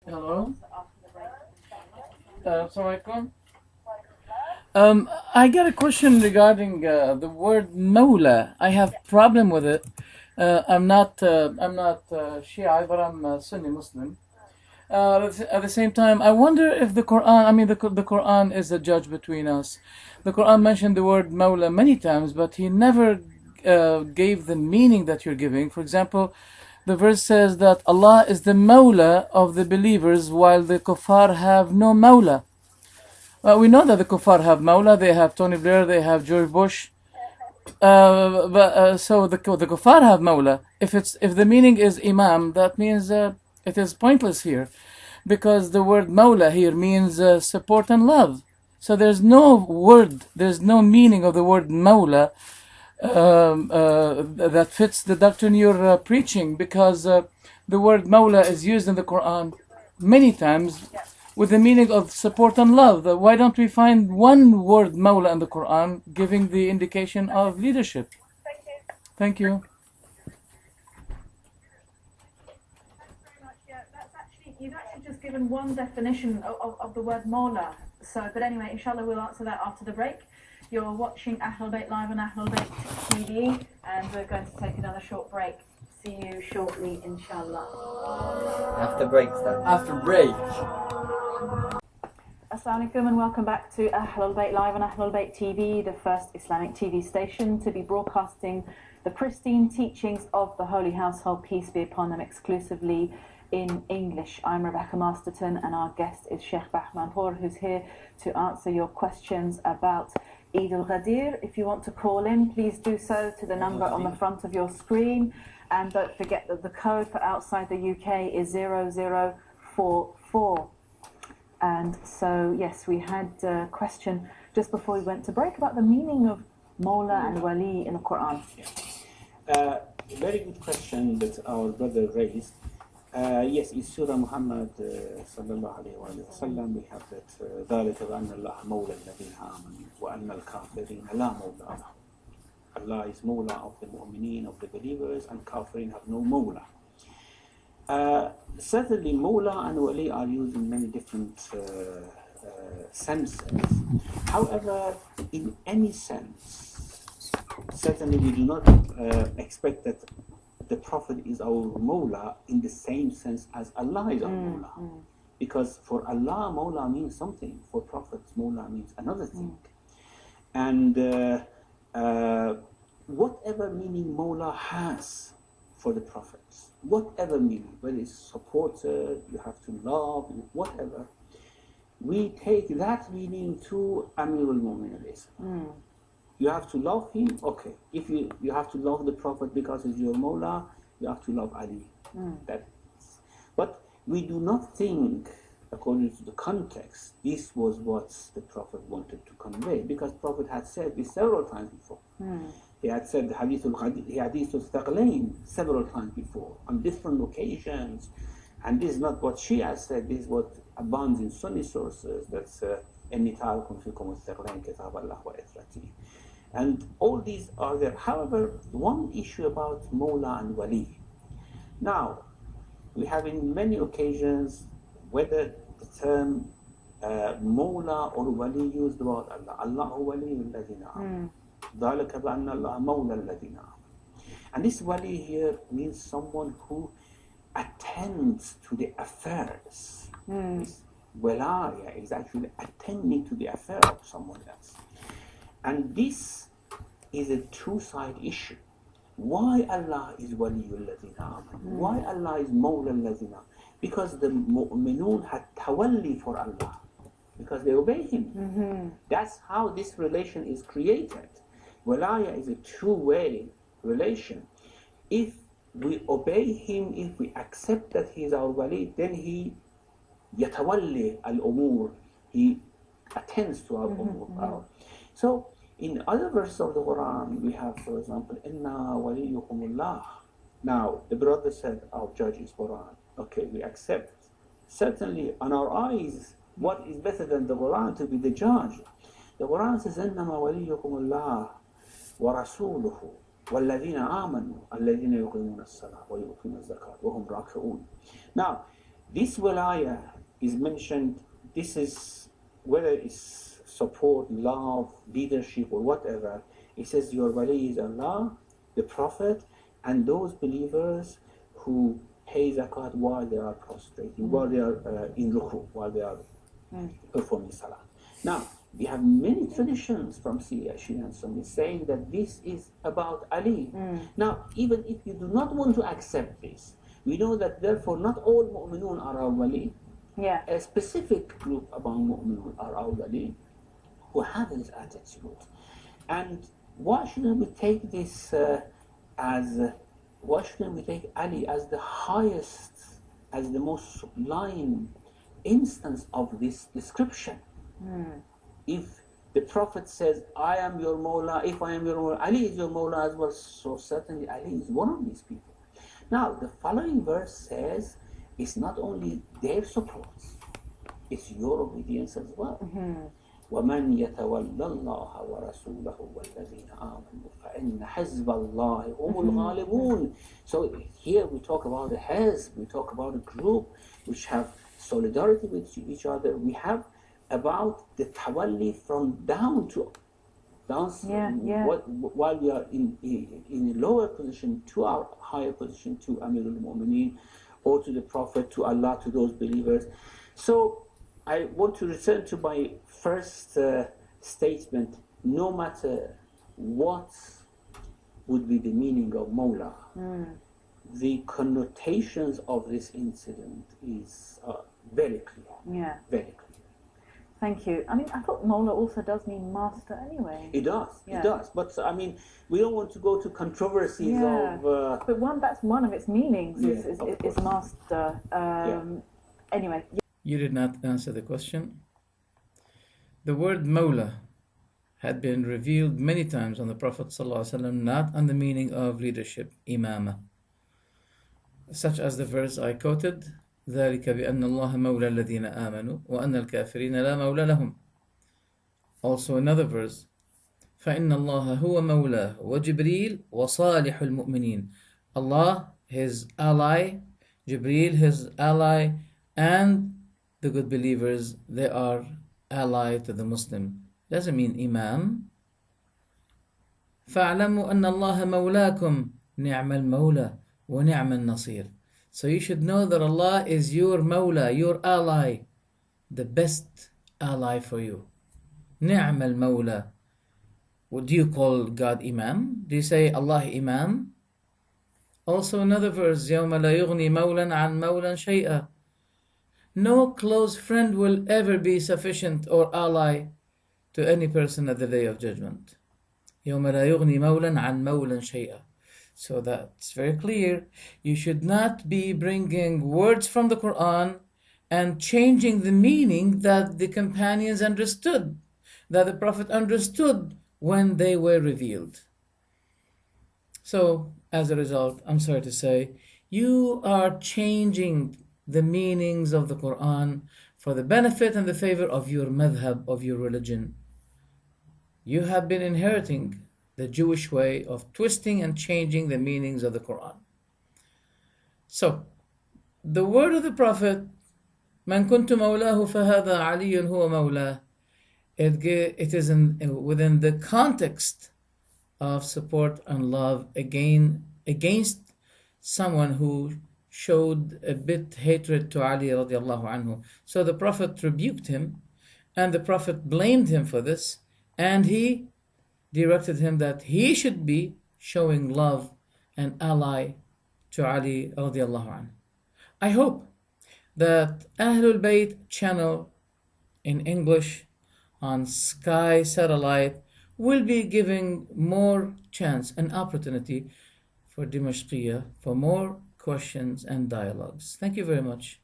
Hello. Assalamualaikum. I got a question regarding the word Mawla. I have problem with it. I'm not Shia, but I'm Sunni Muslim. At the same time, I wonder if the Quran, the Quran is a judge between us. The Quran mentioned the word Mawla many times, but he never gave the meaning that you're giving. For example, the verse says that Allah is the Mawla of the believers, while the kuffar have no Mawla. We know that the kuffar have Mawla, they have Tony Blair, they have George Bush. So the kuffar have Mawla. If the meaning is Imam, that means it is pointless here, because the word Mawla here means support and love. So there's no meaning of the word Mawla that fits the doctrine you're preaching, because the word Mawla is used in the Quran many times with the meaning of support and love. Why don't we find one word Mawla in the Quran giving the indication of leadership? Thank you. You've actually just given one definition of the word Mawla. So, but anyway, inshallah, we'll answer that after the break. You're watching AHLUL BAYT live on AHLUL BAYT TV, and we're going to take another short break. See you shortly, inshallah. After break, then. After break. Assalamu alaikum and welcome back to AHLUL BAYT live on AHLUL BAYT TV, the first Islamic TV station to be broadcasting the pristine teachings of the Holy Household, peace be upon them, exclusively in English. I'm Rebecca Masterton, and our guest is Sheikh Shiah Mahbor, who's here to answer your questions about Eid al-Ghadir. If you want to call in, please do so to the number on the front of your screen, and don't forget that the code for outside the UK is 0044. And so, yes, we had a question just before we went to break about the meaning of Mawla and Wali in the Quran. Very good question that our brother raised. Yes, in Surah Muhammad sallallahu alayhi wa sallam, we have that ذَلِكَ بَأَنَّ اللَّهَ مَوْلَى الَّذِينَ آمَنُوا وَأَنَّ الْكَافِرِينَ لَا مَوْلَى لَهُمْ. Allah is Mawla of the mu'mineen, of the believers, and kafirin have no Mawla. Certainly, Mawla and Wali are used in many different senses. However, in any sense, certainly we do not expect that the Prophet is our Mawla in the same sense as Allah is our Mawla. Because for Allah, Mawla means something. For Prophets, Mawla means another thing. And whatever meaning Mawla has for the Prophets, whatever meaning, whether it's supported, you have to love, whatever, we take that meaning to Amir al-Mu'min. You have to love him, okay. If you have to love the Prophet because he's your Mawla, you have to love Ali. But we do not think, according to the context, this was what the Prophet wanted to convey, because Prophet had said this several times before. He had said Hadithul Thaqlain several times before, on different occasions. And this is not what Shia said, this is what abounds in Sunni sources. That's إِنِّي تَعَلْكُمْ فِيكُمُ الثَّقْلَيْنِ كِتَابَ اللَّهِ وَإِثْرَتِهِ. And all these are there. However, one issue about Mawla and Wali. Now, we have in many occasions whether the term Mawla or Wali used about Allah. Allahu Wali alladhina amanu. ذَلِكَ بَأَنَّ اللَّهَ مَوْلَى الَّذِينَ آمَنُوا. And this Wali here means someone who attends to the affairs. This Walaya is actually attending to the affair of someone else. And this is a two-side issue. Why Allah is Waliyul Ladina Amanu? Why Allah is Mawla Ladina? Because the mu'minun had tawalli for Allah, because they obey Him. That's how this relation is created. Walaya is a two-way relation. If we obey Him, if we accept that He is our Wali, then He yatawalli al-umur, He attends to our umur. So, in other verses of the Quran, we have, for example, Inna waliyukumullah. Now, the brother said, our judge is Quran. Okay, we accept. Certainly, on our eyes, what is better than the Quran to be the judge? The Quran says, Innama waliyukumullah wa rasuluhu والذين آمنوا الذين يقيمون الصلاة ويؤتون الزكاة وهم راكعون. Now, this wilaya is mentioned, this is, whether it's support, love, leadership, or whatever, it says your wali is Allah, the Prophet, and those believers who pay zakat while they are prostrating, while they are in ruku, while they are performing salah. Now, we have many traditions from Shia and Sunni saying that this is about Ali. Now, even if you do not want to accept this, we know that therefore not all mu'minun are our wali. Yeah. A specific group among mu'minun are our wali who have this attitude. And why shouldn't we take this why shouldn't we take Ali as the highest, as the most sublime instance of this description? If the Prophet says, I am your Mawla, if I am your Mawla, Ali is your Mawla as well, so certainly Ali is one of these people. Now, the following verse says, it's not only their support, it's your obedience as well. وَمَنْ يَتَوَلَّ اللَّهَ وَرَسُولَهُ وَالَّذِينَ آمَنُوا فَإِنَّ حِزْبَ اللَّهِ هُمُ الْغَالِبُونَ. So here we talk about a hizb, we talk about a group which have solidarity with each other. We have about the tawalli from down to down, while we are in a lower position to our higher position, to Amirul Mu'mineen, or to the Prophet, to Allah, to those believers. So I want to return to my first statement. No matter what would be the meaning of Mawla, the connotations of this incident is very clear. Yeah. Very clear. Thank you. I mean, I thought Mawla also does mean master anyway. It does, it does. But I mean, we don't want to go to controversies of... But that's one of its meanings, is master. Anyway. You did not answer the question. The word Mawla had been revealed many times on the Prophet ﷺ, not on the meaning of leadership, Imam. Such as the verse I quoted, ذلك بأن الله مولى الذين آمنوا وأن الكافرين لا مولى لهم. Also another verse, فإن الله هو مولاه وجبريل وصالح المؤمنين. Allah, his ally, Jibreel, his ally, and the good believers, they are allied to the Muslim. Doesn't mean Imam. فاعلموا أن الله مولاكم نعم المولى ونعم النصير. So you should know that Allah is your Mawla, your ally, the best ally for you. نعم المولى. Do you call God Imam? Do you say Allah Imam? Also another verse, يوم لا يغني مولا عن مولا شيئا. No close friend will ever be sufficient or ally to any person at the day of judgment. يوم لا يغني مولا عن مولا شيئا. So that's very clear. You should not be bringing words from the Quran and changing the meaning that the companions understood, that the Prophet understood when they were revealed. So, as a result, I'm sorry to say, you are changing the meanings of the Quran for the benefit and the favor of your madhab, of your religion. You have been inheriting the Jewish way of twisting and changing the meanings of the Quran. So, the word of the Prophet, من كنت مولاه فهذا علي هو مولاه, it is within the context of support and love against someone who showed a bit hatred to Ali radiallahu anhu. So the Prophet rebuked him, and the Prophet blamed him for this, and he directed him that he should be showing love and ally to Ali radiallahu anhu. I hope that AHLUL BAYT channel in English on Sky Satellite will be giving more chance and opportunity for Dimashqiah for more questions and dialogues. Thank you very much.